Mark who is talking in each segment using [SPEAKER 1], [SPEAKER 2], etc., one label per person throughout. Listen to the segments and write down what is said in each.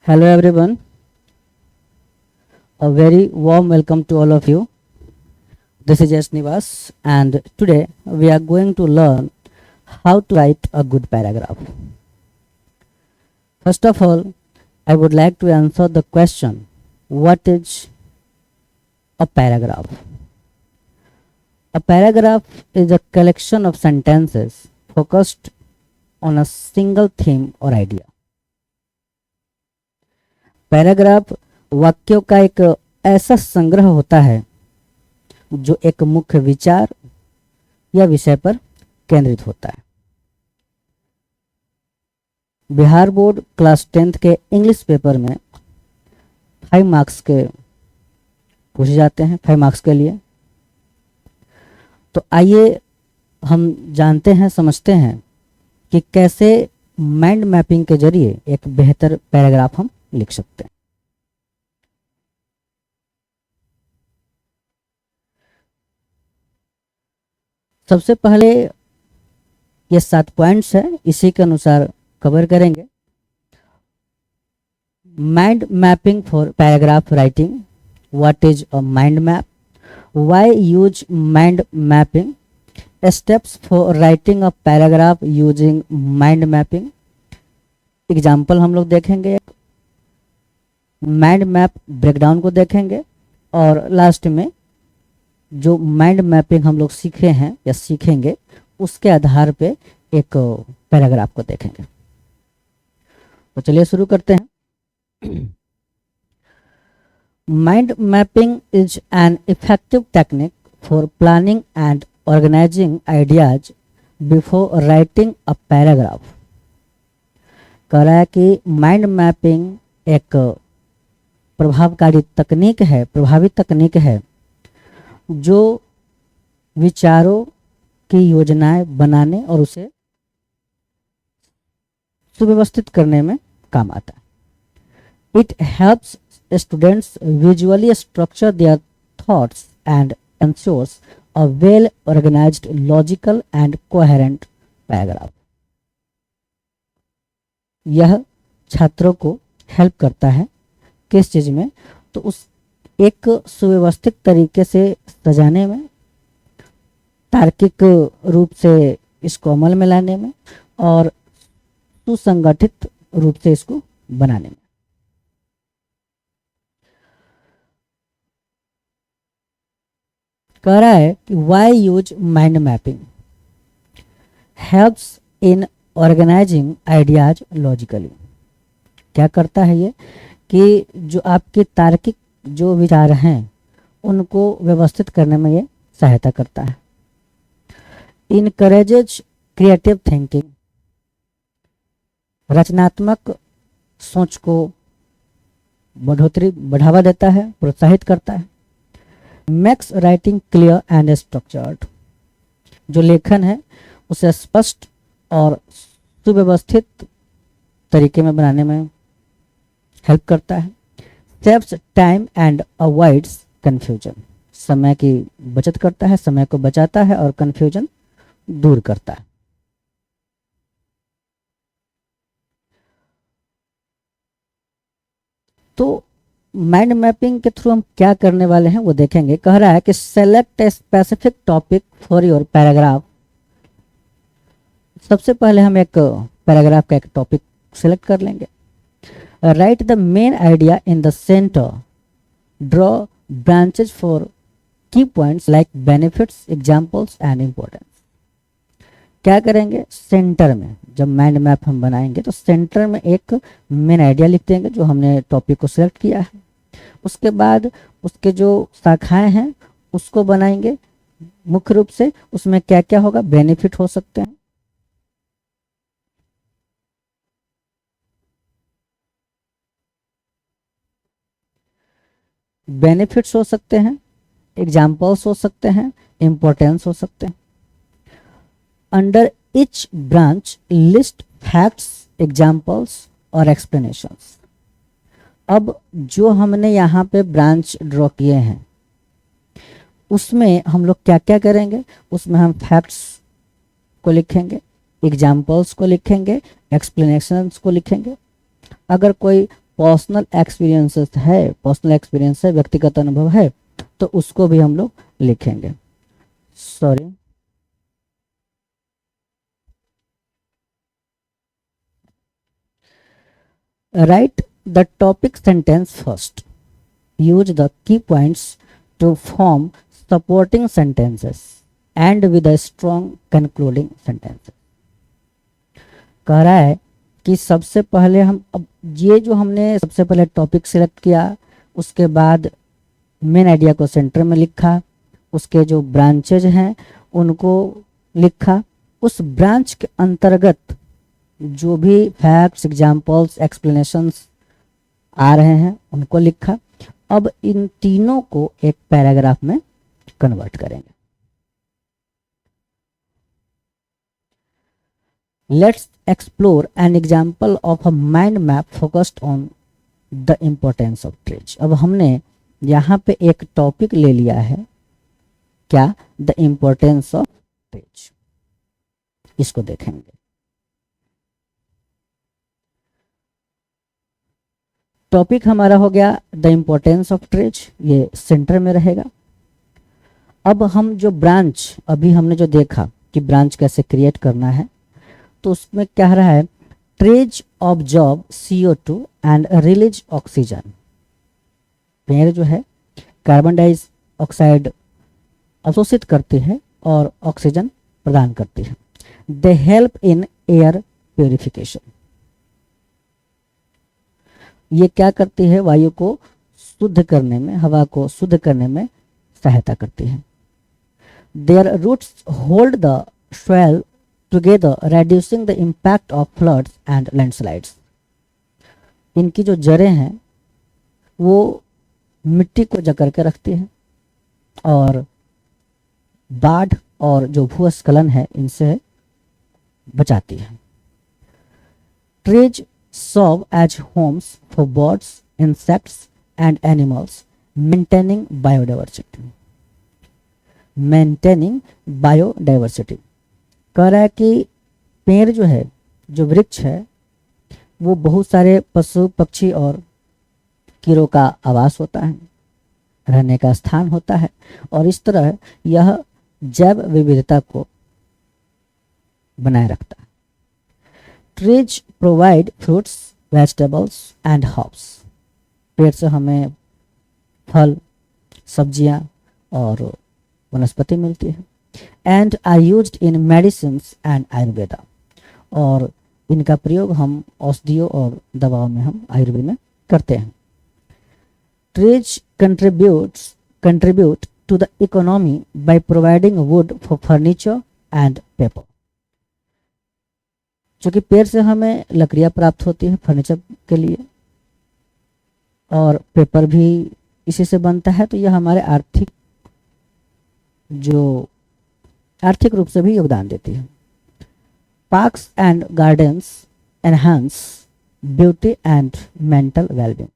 [SPEAKER 1] Hello everyone, a very warm welcome to all of you. This is S. Nivas and today we are going to learn how to write a good paragraph. First of all, I would like to answer the question, what is a paragraph? A paragraph is a collection of sentences focused on a single theme or idea. Paragraph वाक्यों का एक ऐसा संग्रह होता है जो एक मुख्य विचार या विषय पर केंद्रित होता है। बिहार बोर्ड क्लास 10th के इंग्लिश पेपर में 5 मार्क्स के पूछे जाते हैं, 5 मार्क्स के लिए। तो आइए हम जानते हैं, समझते हैं कि कैसे माइंड मैपिंग के जरिए एक बेहतर पैराग्राफ हम लिख सकते हैं। सबसे पहले ये 7 पॉइंट्स है, इसी के अनुसार कवर करेंगे। Mind mapping for paragraph writing, what is a mind map, why use mind mapping, steps for writing a paragraph using mind mapping. Example हम लोग देखेंगे, माइंड मैप ब्रेकडाउन को देखेंगे और लास्ट में जो माइंड मैपिंग हम लोग सीखे हैं या सीखेंगे उसके आधार पे एक पैराग्राफ को देखेंगे। तो चलिए शुरू करते हैं। Mind mapping is an effective technique for planning and organising ideas before writing a paragraph. कह रहा है कि माइंड मैपिंग एक प्रभावकारी तकनीक है, प्रभावी तकनीक है जो विचारों की योजनाएं बनाने और उसे सुव्यवस्थित करने में काम आता है। It helps students visually structure their thoughts and ensures a well organised logical and coherent paragraph. यह छात्रों को हेल्प करता है किस चीज में, तो उस एक सुव्यवस्थित तरीके से सजाने में, तार्किक रूप से इसको अमल में लाने में और सुसंगठित रूप से इसको बनाने में। कह रहा है कि why use mind mapping helps in organising ideas logically. क्या करता है ये कि जो आपके तार्किक जो विचार हैं उनको व्यवस्थित करने में ये सहायता करता है। इनकरेजेज क्रिएटिव थिंकिंग, रचनात्मक सोच को बढ़ावा देता है, प्रोत्साहित करता है। Makes writing clear and structured, जो लेखन है उसे स्पष्ट और सुव्यवस्थित तरीके में बनाने में हेल्प करता है। Saves time and avoids confusion, समय की बचत करता है, समय को बचाता है और कंफ्यूजन दूर करता है। तो माइंड मैपिंग के थ्रू हम क्या करने वाले हैं वो देखेंगे। कह रहा है कि select a specific topic for your paragraph. सबसे पहले हम एक पैराग्राफ का एक टॉपिक सेलेक्ट कर लेंगे। Write the main idea in the center. Draw branches for key points like benefits, examples and importance. क्या करेंगे, सेंटर में जब माइंड मैप हम बनाएंगे तो सेंटर में एक मेन आइडिया लिख देंगे जो हमने टॉपिक को सिलेक्ट किया है। उसके बाद उसके जो शाखाएं हैं उसको बनाएंगे। मुख्य रूप से उसमें क्या क्या होगा, बेनिफिट हो सकते हैं, बेनिफिट्स हो सकते हैं, एग्जाम्पल्स हो सकते हैं, इंपॉर्टेंस हो सकते हैं। Under each branch list facts, examples और एक्सप्लेनेशंस। अब जो हमने यहाँ पे ब्रांच ड्रॉ किए हैं उसमें हम लोग क्या क्या करेंगे, उसमें हम फैक्ट्स को लिखेंगे, एग्जाम्पल्स को लिखेंगे, एक्सप्लेनेशंस को लिखेंगे। अगर कोई पर्सनल एक्सपीरियंसेस है, पर्सनल एक्सपीरियंस है, व्यक्तिगत अनुभव है, तो उसको भी हम लोग लिखेंगे। Sorry, write the topic sentence first, use the key points to form supporting sentences and with a strong concluding sentences. कह रहा है कि सबसे पहले हम, अब ये जो हमने सबसे पहले टॉपिक सिलेक्ट किया, उसके बाद मेन आइडिया को सेंटर में लिखा, उसके जो ब्रांचेज हैं उनको लिखा, उस ब्रांच के अंतर्गत जो भी फैक्ट्स, एग्जाम्पल्स, एक्सप्लेनेशंस आ रहे हैं उनको लिखा। अब इन तीनों को एक पैराग्राफ में कन्वर्ट करेंगे। Let's explore an example of a mind map focused on the importance of trees. अब हमने यहाँ पे एक टॉपिक ले लिया है, क्या? The importance of trees. इसको देखेंगे। टॉपिक हमारा हो गया द इम्पोर्टेंस ऑफ ट्रीज, ये सेंटर में रहेगा। अब हम जो ब्रांच अभी हमने जो देखा कि ब्रांच कैसे क्रिएट करना है, तो उसमें क्या रहा है, trees absorb CO2 and release oxygen. पेड़ जो है कार्बन डाइऑक्साइड अवशोषित करती है और ऑक्सीजन प्रदान करती है। They help in air purification. ये क्या करती है, वायु को शुद्ध करने में, हवा को शुद्ध करने में सहायता करती है। Their roots hold the soil together reducing the impact of floods and landslides. इनकी जो जड़ें हैं वो मिट्टी को जकड़ के रखती है और बाढ़ और जो भूस्खलन है इनसे बचाती है। Trees serve as homes for birds, insects and animals, maintaining biodiversity. Maintaining biodiversity कह रहा है कि पेड़ जो है, जो वृक्ष है, वो बहुत सारे पशु पक्षी और कीड़ों का आवास होता है, रहने का स्थान होता है, और इस तरह यह जैव विविधता को बनाए रखता है। Trees provide fruits, vegetables and herbs. पेड़ से हमें फल, सब्जियां और वनस्पति मिलती है। And are used in medicines and Ayurveda. और इनका प्रयोग हम औषधियों और दवाओं में, हम आयुर्वेद में करते हैं। Trees contribute to the economy by providing wood for furniture and paper. चूँकि पेड़ से हमें लकड़ियाँ प्राप्त होती है फर्नीचर के लिए, और पेपर भी इसी से बनता है, तो यह हमारे आर्थिक रूप से भी योगदान देती है। Parks and gardens enhance beauty and mental wellbeing.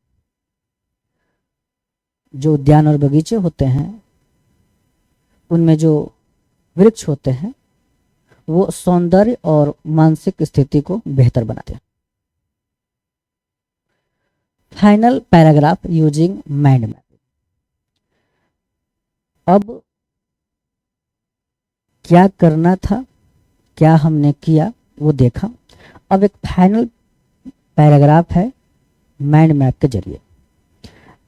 [SPEAKER 1] जो उद्यान और बगीचे होते हैं उनमें जो वृक्ष होते हैं वो सौंदर्य और मानसिक स्थिति को बेहतर बनाते हैं। Final paragraph using mind map. अब क्या करना था, क्या हमने किया वो देखा। अब एक फाइनल पैराग्राफ है माइंड मैप के जरिए।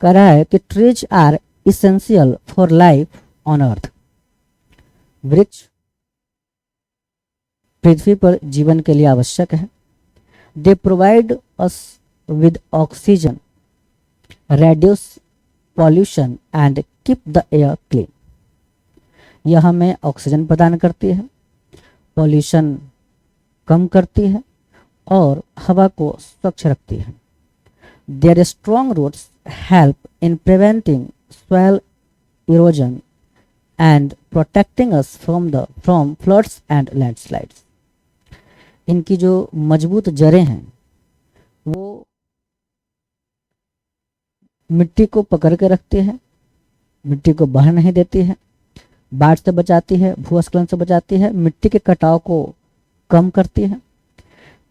[SPEAKER 1] कह रहा है कि trees are essential for life on earth. वृक्ष पृथ्वी पर जीवन के लिए आवश्यक है। They provide us with oxygen, reduce pollution and keep the air clean. यह हमें ऑक्सीजन प्रदान करती है, पॉल्यूशन कम करती है और हवा को स्वच्छ रखती है। Their strong roots help in preventing soil erosion and protecting us from floods and landslides. इनकी जो मजबूत जड़ें हैं वो मिट्टी को पकड़ के रखती है, मिट्टी को बह नहीं देती है, बाढ़ से बचाती है, भूस्खलन से बचाती है, मिट्टी के कटाव को कम करती है।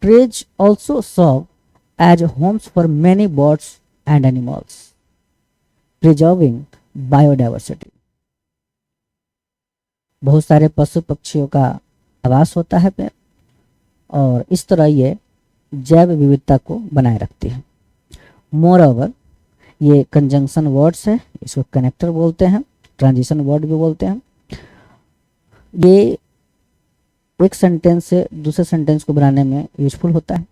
[SPEAKER 1] Trees also serve as homes for many birds and animals, preserving biodiversity. बहुत सारे पशु पक्षियों का आवास होता है पेड़, और इस तरह ये जैव विविधता को बनाए रखती है. मोर ओवर, ये कंजंक्शन वर्ड्स है, इसको कनेक्टर बोलते हैं, ट्रांजिशन वर्ड भी बोलते हैं. ये एक सेंटेंस से दूसरे सेंटेंस को बनाने में यूजफुल होता है.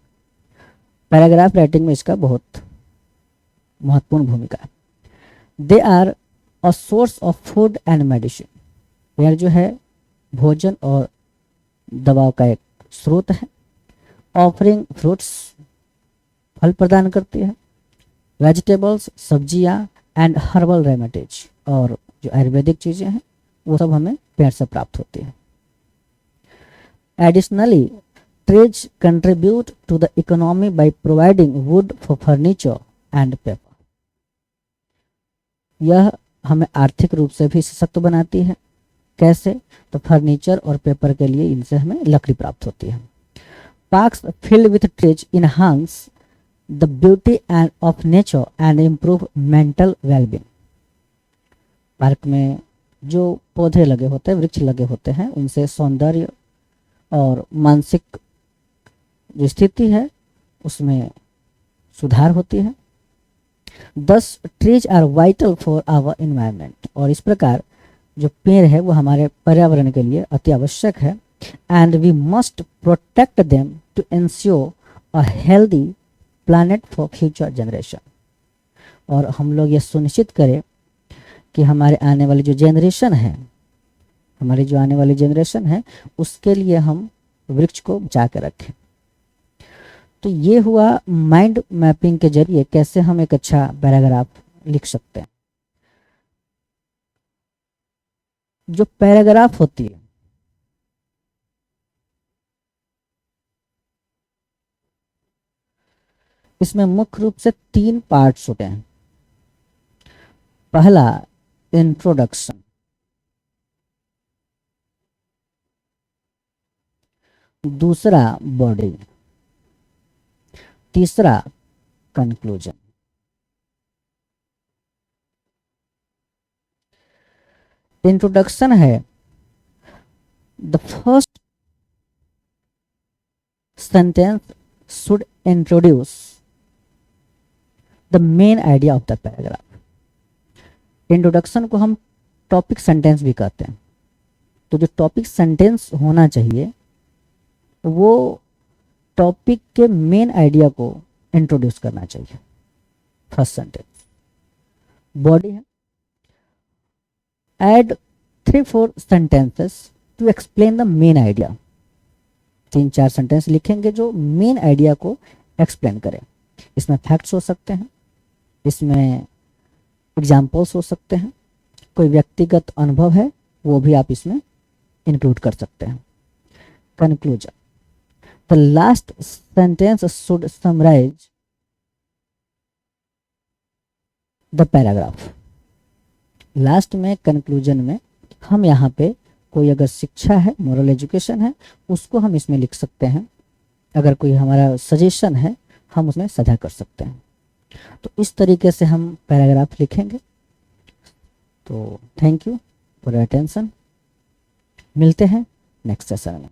[SPEAKER 1] पैराग्राफ राइटिंग में इसका बहुत महत्वपूर्ण भूमिका है. They are a source of food and medicine. पेड़ जो है भोजन और दवाओं का एक स्रोत है. ऑफरिंग फ्रूट्स, फल प्रदान करती है. वेजिटेबल्स, सब्जियां एंड हर्बल रेमेडीज, और जो आयुर्वेदिक चीज़ें हैं वो सब हमें पेड़ से प्राप्त होती है. Additionally, trees contribute to the economy by providing wood for furniture and paper. यह हमें आर्थिक रूप से भी सशक्त बनाती है. कैसे? तो फर्नीचर और पेपर के लिए इनसे हमें लकड़ी प्राप्त होती है. Parks filled with trees enhance the beauty and of nature and improve mental well-being. Park में जो पौधे लगे होते हैं, वृक्ष लगे होते हैं, उनसे सौंदर्य और मानसिक जो स्थिति है उसमें सुधार होती है. Thus trees are vital for our environment. और इस प्रकार जो पेड़ है वो हमारे पर्यावरण के लिए अति आवश्यक है. And we must protect them to ensure a healthy planet for future generation. और हम लोग ये सुनिश्चित करें कि हमारे आने वाली जो जनरेशन है उसके लिए हम वृक्ष को बचा के रखें. तो ये हुआ माइंड मैपिंग के जरिए कैसे हम एक अच्छा पैराग्राफ लिख सकते हैं. जो पैराग्राफ होती है इसमें मुख्य रूप से 3 पार्ट्स होते हैं. पहला इंट्रोडक्शन, दूसरा बॉडी, तीसरा कंक्लूजन. इंट्रोडक्शन है the first sentence should introduce the main idea of the paragraph. Introduction को हम टॉपिक सेंटेंस भी कहते हैं. तो जो टॉपिक सेंटेंस होना चाहिए वो टॉपिक के मेन आइडिया को इंट्रोड्यूस करना चाहिए. First sentence. बॉडी है, add 3-4 sentences to explain the main idea. 3-4 sentence लिखेंगे जो मेन आइडिया को एक्सप्लेन करें. इसमें फैक्ट्स हो सकते हैं, इसमें एग्जाम्पल्स हो सकते हैं, कोई व्यक्तिगत अनुभव है वो भी आप इसमें इंक्लूड कर सकते हैं. Conclusion, the last sentence should summarize the paragraph. Last में कंक्लूजन में हम यहाँ पे कोई अगर शिक्षा है, मोरल एजुकेशन है, उसको हम इसमें लिख सकते हैं. अगर कोई हमारा सजेशन है हम उसमें साझा कर सकते हैं. तो इस तरीके से हम पैराग्राफ लिखेंगे. तो थैंक यू फॉर अटेंशन. मिलते हैं नेक्स्ट सेशन में.